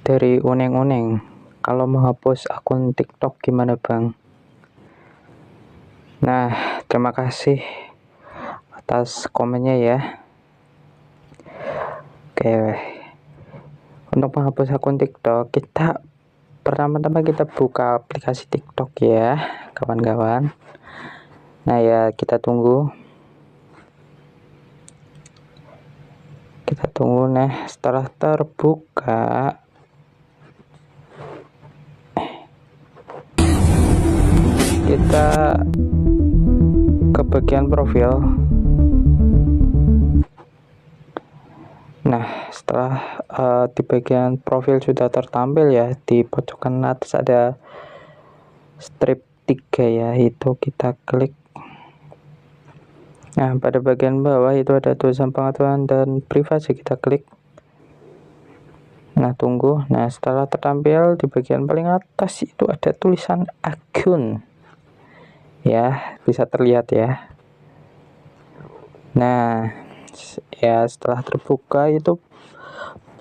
dari Uneng-Uneng. Kalau menghapus akun TikTok gimana bang? Nah, terima kasih atas komennya ya. Oke, untuk menghapus akun TikTok, pertama-tama kita buka aplikasi TikTok ya, kawan-kawan. Nah ya, kita tunggu. Nah setelah terbuka, kita ke bagian profil. Nah setelah di bagian profil sudah tertampil ya, di pojokan atas ada strip 3 ya, itu kita klik. Nah pada bagian bawah itu ada tulisan pengaturan dan privasi, kita klik. Nah tunggu. Nah setelah tertampil di bagian paling atas itu ada tulisan akun ya, bisa terlihat ya. Nah ya, setelah terbuka itu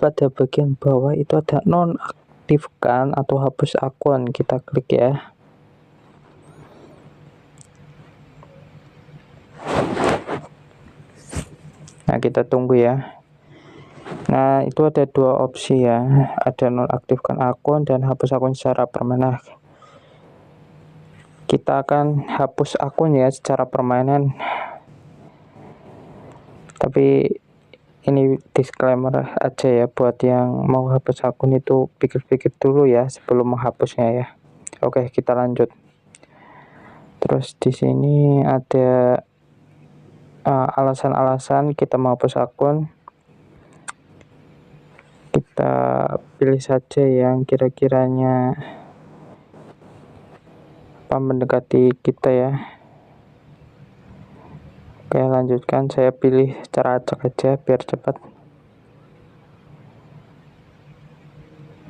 pada bagian bawah itu ada nonaktifkan atau hapus akun, kita klik ya. Nah kita tunggu ya. Nah itu ada dua opsi ya, ada nonaktifkan akun dan hapus akun secara permanen. Kita akan hapus akun ya secara permanen, tapi ini disclaimer aja ya, buat yang mau hapus akun itu pikir-pikir dulu ya sebelum menghapusnya ya. Oke, kita lanjut. Terus di sini ada alasan-alasan kita mau hapus akun. Kita pilih saja yang kira-kiranya mendekati kita ya. Oke, lanjutkan. Saya pilih cara acak aja biar cepat.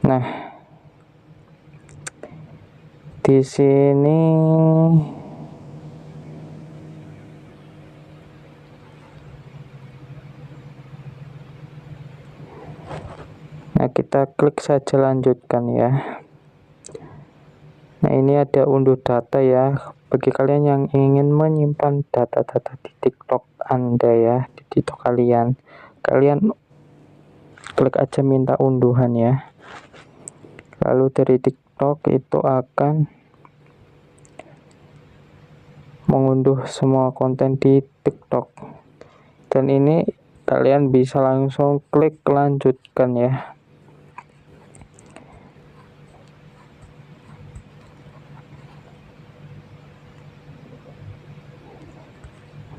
Nah, di sini kita klik saja lanjutkan ya. Nah ini ada unduh data ya, bagi kalian yang ingin menyimpan data-data di TikTok Anda ya, di TikTok kalian klik aja minta unduhan ya. Lalu dari TikTok itu akan mengunduh semua konten di TikTok, dan ini kalian bisa langsung klik lanjutkan ya.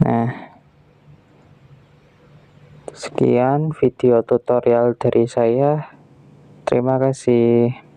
Nah, sekian video tutorial dari saya. Terima kasih.